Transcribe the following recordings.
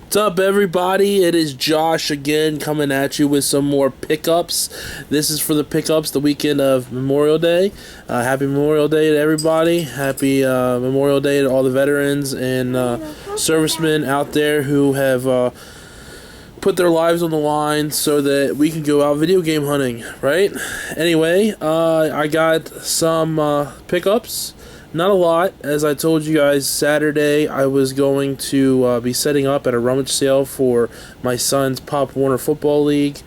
What's up, everybody? It is Josh again coming at you with some more pickups. This is for the pickups the weekend of Memorial Day. Happy Memorial Day to everybody. Happy Memorial Day to all the veterans and servicemen out there who have put their lives on the line so that we can go out video game hunting, right? Anyway, I got some pickups. Not a lot. As I told you guys, Saturday I was going to be setting up at a rummage sale for my son's Pop Warner Football League.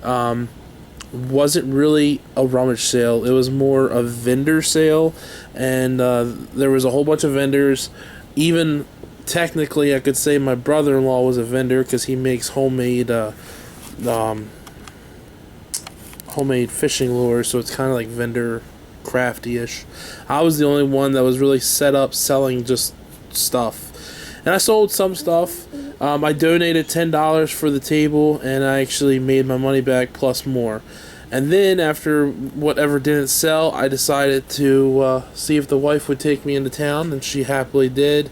Wasn't really a rummage sale. It was more a vendor sale, and there was a whole bunch of vendors. Even technically, I could say my brother-in-law was a vendor because he makes homemade fishing lures, so it's kind of like vendor crafty-ish. I was the only one that was really set up selling just stuff, and I sold some stuff. I donated $10 for the table, and I actually made my money back plus more. And then after whatever didn't sell, I decided to see if the wife would take me into town, and she happily did.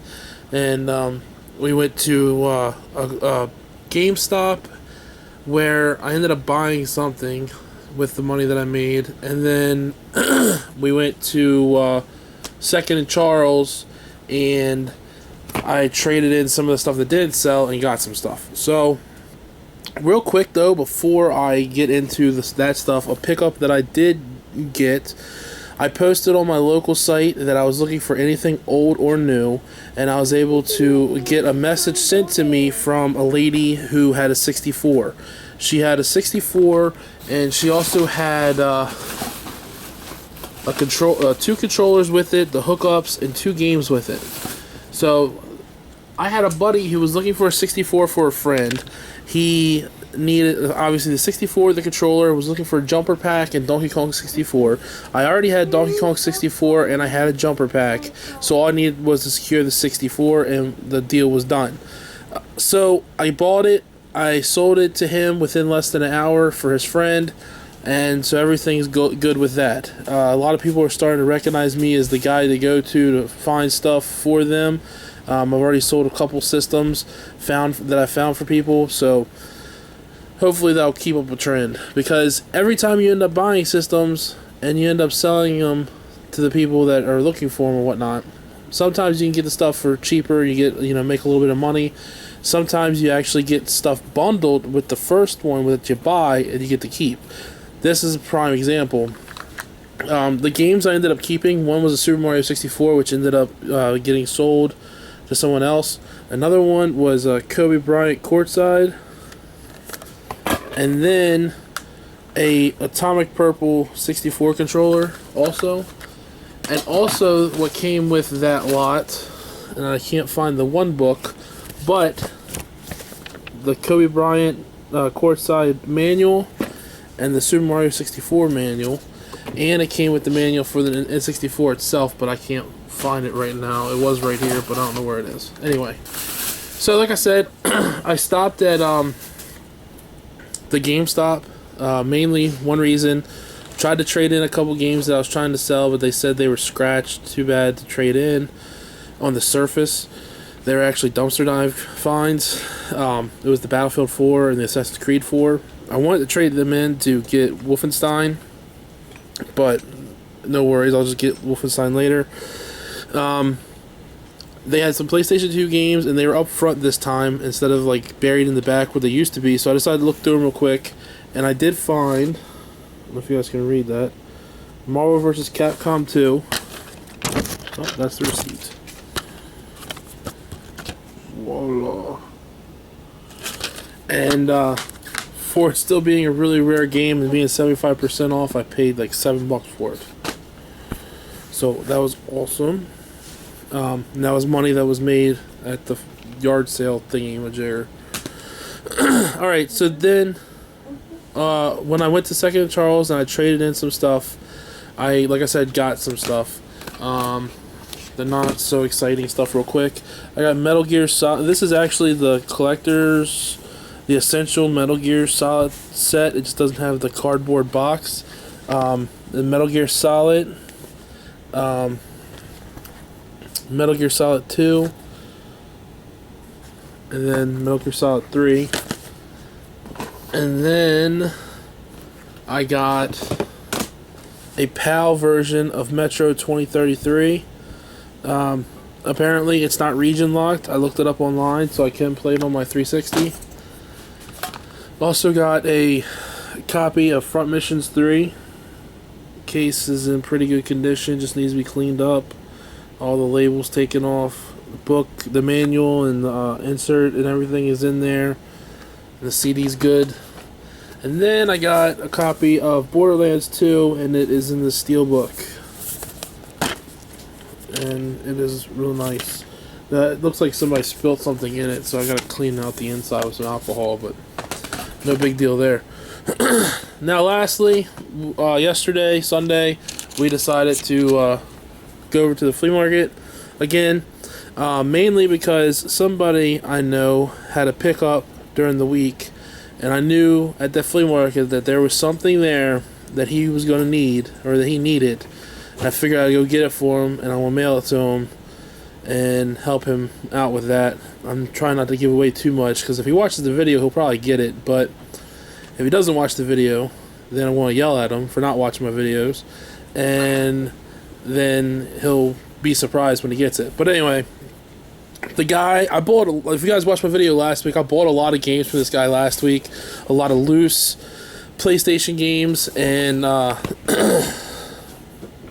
And we went to a GameStop where I ended up buying something with the money that I made, and then we went to Second and Charles, and I traded in some of the stuff that didn't sell and got some stuff. So real quick though, before I get into that stuff, a pickup that I did get, I posted on my local site that I was looking for anything old or new, and I was able to get a message sent to me from a lady who had a 64. She had a 64, and she also had two controllers with it, the hookups, and 2 games with it. So I had a buddy who was looking for a 64 for a friend. He needed, obviously, the 64, the controller, was looking for a jumper pack and Donkey Kong 64. I already had Donkey Kong 64, and I had a jumper pack, so all I needed was to secure the 64, and the deal was done. So I bought it. I sold it to him within less than an hour for his friend, and so everything's good with that. A lot of people are starting to recognize me as the guy to go to find stuff for them. I've already sold a couple systems that I found for people, so hopefully that'll keep up a trend, because every time you end up buying systems and you end up selling them to the people that are looking for them or whatnot, sometimes you can get the stuff for cheaper, you make a little bit of money. Sometimes you actually get stuff bundled with the first one that you buy, and you get to keep. This is a prime example. The games I ended up keeping, one was a Super Mario 64, which ended up getting sold to someone else. Another one was Kobe Bryant Courtside. And then a Atomic Purple 64 controller also. And also what came with that lot, and I can't find the one book, but the Kobe Bryant Courtside manual and the Super Mario 64 manual, and it came with the manual for the N64 itself, but I can't find it right now. It was right here, but I don't know where it is. Anyway, so like I said, I stopped at the GameStop, mainly one reason. Tried to trade in a couple games that I was trying to sell, but they said they were scratched. Too bad to trade in on the surface. They were actually dumpster dive finds. It was the Battlefield 4 and the Assassin's Creed 4. I wanted to trade them in to get Wolfenstein, but no worries, I'll just get Wolfenstein later. They had some PlayStation 2 games, and they were up front this time instead of like buried in the back where they used to be, so I decided to look through them real quick, and I did find, I don't know if you guys can read that, Marvel vs. Capcom 2. Oh, that's the receipt. Voila. And for it still being a really rare game and being 75% off, I paid like $7 for it. So that was awesome. And that was money that was made at the yard sale thingy-majigger. Alright, so then when I went to Second and Charles and I traded in some stuff, like I said, got some stuff. The not so exciting stuff real quick. I got Metal Gear Solid. This is actually the collector's, the essential Metal Gear Solid set. It just doesn't have the cardboard box. The Metal Gear Solid, Metal Gear Solid 2, and then Metal Gear Solid 3. And then I got a PAL version of Metro 2033. Apparently it's not region locked. I looked it up online so I can play it on my 360. Also got a copy of Front Missions 3. Case is in pretty good condition, just needs to be cleaned up. All the labels taken off. The book, the manual, and the insert and everything is in there. The CD's good. And then I got a copy of Borderlands 2, and it is in the steelbook. And it is real nice. It looks like somebody spilled something in it, so I gotta clean out the inside with some alcohol, but no big deal there. Now, lastly, yesterday, Sunday, we decided to go over to the flea market again, mainly because somebody I know had a pickup during the week, and I knew at the flea market that there was something there that he was going to need, or that he needed. I figured I'd go get it for him, and I will mail it to him and help him out with that. I'm trying not to give away too much, because if he watches the video, he'll probably get it, but if he doesn't watch the video, then I want to yell at him for not watching my videos, and then he'll be surprised when he gets it. But anyway, the guy, if you guys watched my video last week, I bought a lot of games for this guy last week. A lot of loose PlayStation games, and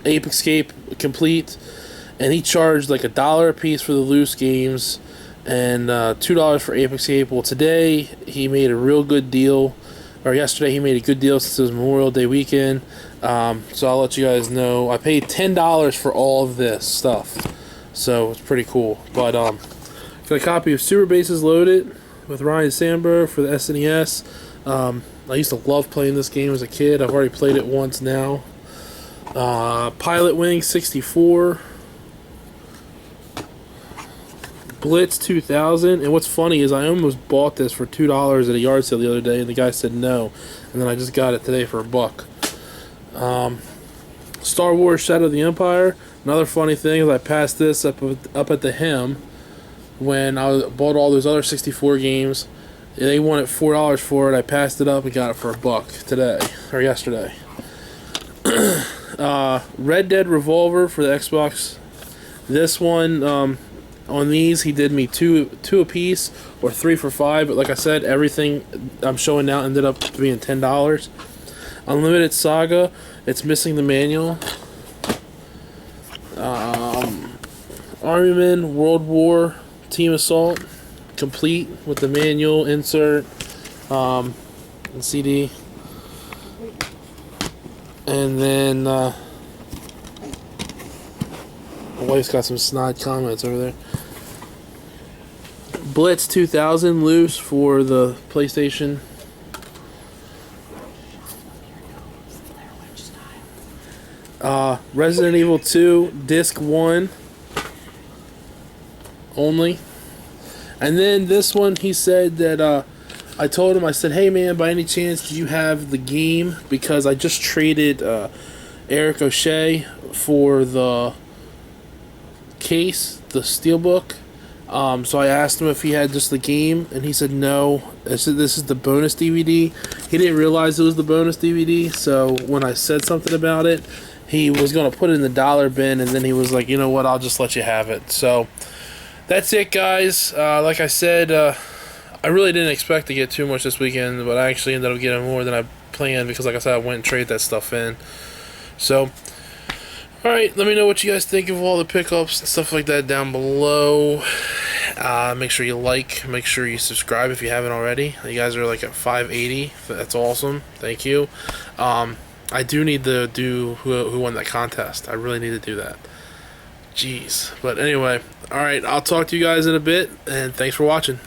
Ape Escape Complete, and he charged like $1 a piece for the loose games, and $2 for Ape Escape. Well, today he made a real good deal, or yesterday he made a good deal since it was Memorial Day weekend. So I'll let you guys know. I paid $10 for all of this stuff, so it's pretty cool. But got a copy of Super Bases Loaded with Ryan Sandberg for the SNES. I used to love playing this game as a kid. I've already played it once now. Pilot Wing 64, Blitz 2000, and what's funny is I almost bought this for $2 at a yard sale the other day, and the guy said no, and then I just got it today for $1. Star Wars Shadow of the Empire. Another funny thing is I passed this up at the Hem when I bought all those other 64 games. They wanted $4 for it. I passed it up and got it for $1 today, or yesterday. Red Dead Revolver for the Xbox. This one, on these, he did me two a piece, or 3 for $5. But like I said, everything I'm showing now ended up being $10. Unlimited Saga. It's missing the manual. Army Men World War Team Assault, complete with the manual, insert, and CD. And then my wife's got some snide comments over there. Blitz 2000 loose for the PlayStation. Resident Evil 2 Disc 1 only. And then this one, he said that I told him, I said, hey man, by any chance do you have the game? Because I just traded Eric O'Shea for the case, the steelbook. So I asked him if he had just the game, and he said no. I said this is the bonus DVD. He didn't realize it was the bonus DVD, so when I said something about it, he was going to put it in the dollar bin, and then he was like, you know what, I'll just let you have it. So that's it, guys. Like I said, I really didn't expect to get too much this weekend, but I actually ended up getting more than I planned because, like I said, I went and traded that stuff in. So, alright, let me know what you guys think of all the pickups and stuff like that down below. Make sure you like, make sure you subscribe if you haven't already. You guys are like at 580. That's awesome. Thank you. I do need to do who won that contest. I really need to do that. Jeez. But anyway, alright, I'll talk to you guys in a bit, and thanks for watching.